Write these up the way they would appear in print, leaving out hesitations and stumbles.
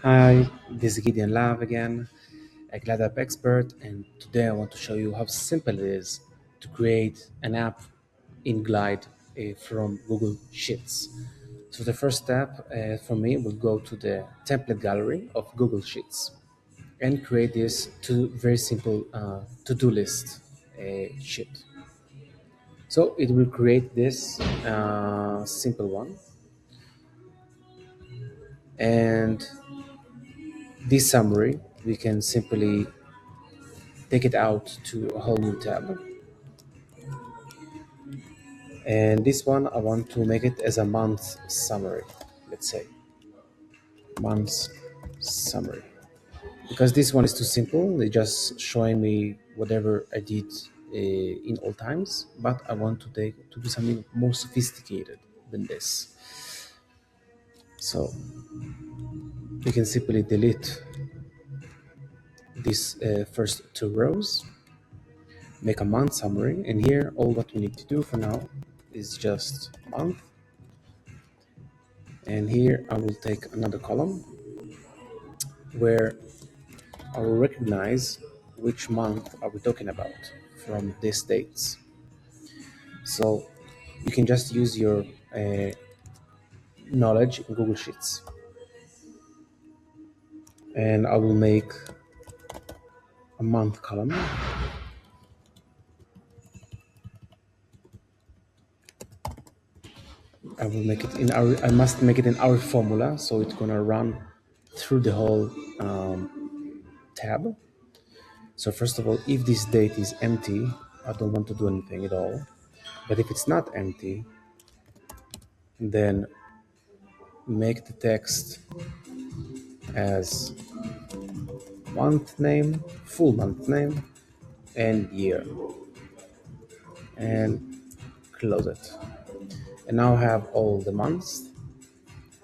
Hi, this is Gideon Lav again, a Glad App expert, and today I want to show you how simple it is to create an app in Glide from Google Sheets. So the first step for me will go to the template gallery of Google Sheets and create this very simple to-do list sheet. So it will create this simple one, and this summary we can simply take it out to a whole new tab. And this one, I want to make it as a month summary, let's say, months summary. Because this one is too simple, it's just showing me whatever I did in all times, but I want to do something more sophisticated than this. So we can simply delete these first two rows, make a month summary, and here all what we need to do for now is just month. And here I will take another column where I will recognize which month are we talking about from these dates. So you can just use your knowledge in Google Sheets. And I will make a month column. I must make it in our formula, so it's gonna run through the whole tab. So first of all, if this date is empty, I don't want to do anything at all. But if it's not empty, then make the text as month name, full month name, and year, and close it. And now I have all the months,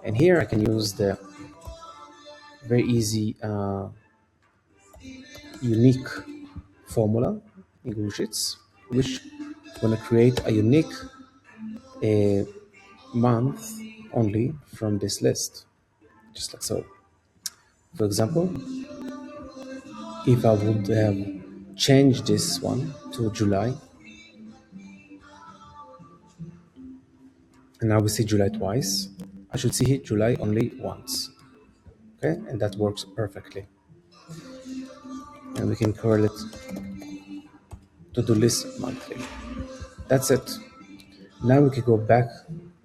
and here I can use the very easy unique formula in Google Sheets, which is going to create a unique uh, month only from this list, just like so. For example, if I would have changed this one to July, and now we see July twice, I should see July only once. Okay, and that works perfectly. And we can correlate to-do list monthly. That's it. Now we can go back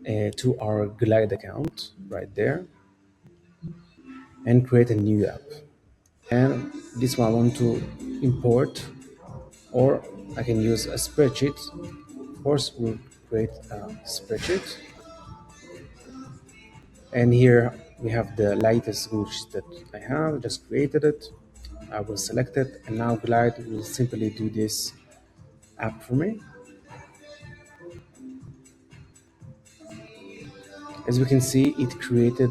to our Glide account right there and create a new app. And this one I want to import, or I can use a spreadsheet. Of course, we'll create a spreadsheet. And here we have the latest Google that I have, just created it. I will select it, and now Glide will simply do this app for me. As we can see, it created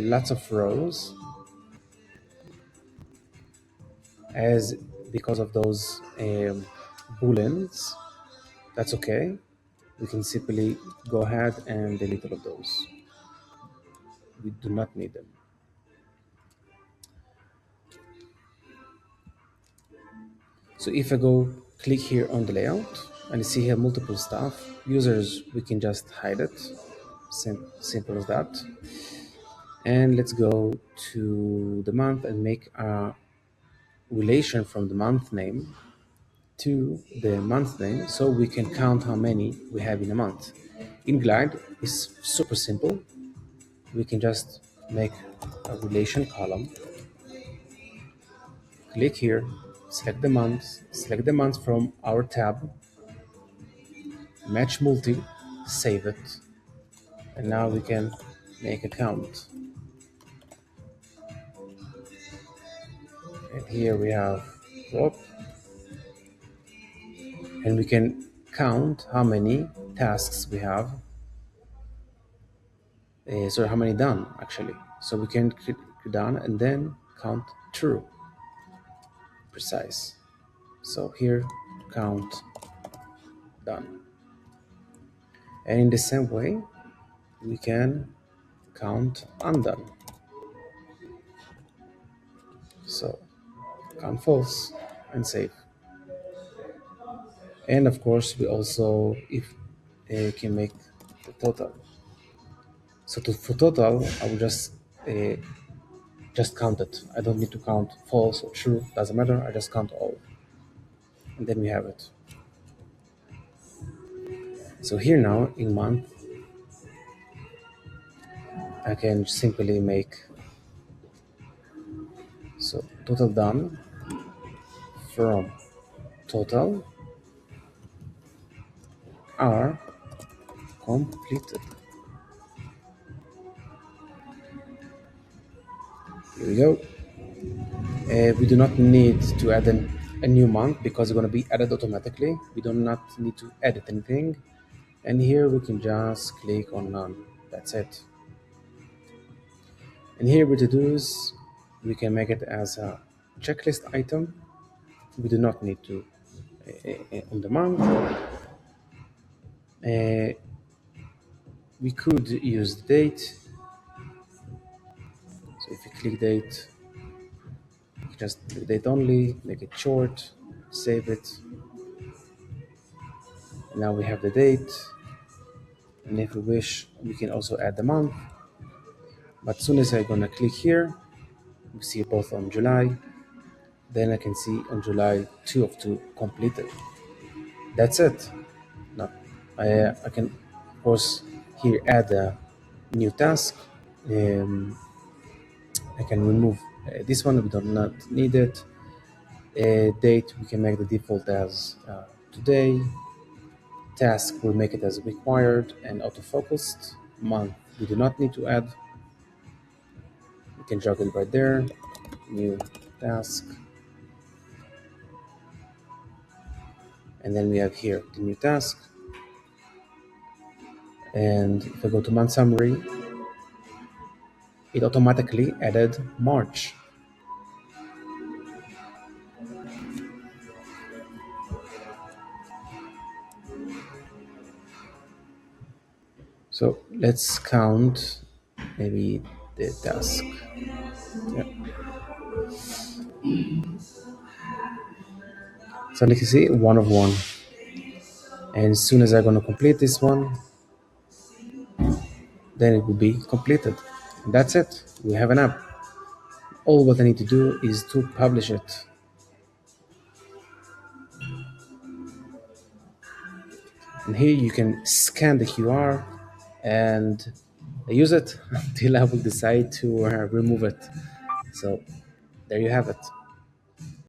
lots of rows as because of those booleans. That's okay. We can simply go ahead and delete all of those. We do not need them. So if I go click here on the layout and see here multiple stuff, users, we can just hide it. Simple as that. And let's go to the month and make a relation from the month name to the month name so we can count how many we have in a month. In Glide, it's super simple. We can just make a relation column, click here, select the month from our tab, match multi, save it, and now we can make a count. And here we have drop, and we can count how many tasks we have. How many done actually. So we can click done and then count true, precise. So here count done. And in the same way, we can count undone. So count false and save. And of course, we also if can make the total. So for total, I will just count it. I don't need to count false or true. Doesn't matter. I just count all, and then we have it. So here now in month, I can simply make so total done from total are completed. Here we go. We do not need to add a new month because it's going to be added automatically. We do not need to edit anything. And here we can just click on none. That's it. And here with the do's, we can make it as a checklist item. We do not need to on the month. Uh, we could use the date. So if you click date, just click date only, make it short, save it. Now we have the date. And if we wish, we can also add the month. But as soon as I'm gonna click here, we see both on July. Then I can see on July 2 of 2 completed. That's it. Now I can of course here add a new task. Um, I can remove this one. We do not need it. Date we can make the default as today. Task will make it as required and auto-focused. Month we do not need to add. We can jog it right there. New task. And then we have here the new task. And if I go to month summary, it automatically added March. So let's count maybe the task. Yeah. So like you see, one of one. And as soon as I'm gonna complete this one, then it will be completed. And that's it. We have an app. All what I need to do is to publish it. And here you can scan the QR and use it until I will decide to remove it. So there you have it.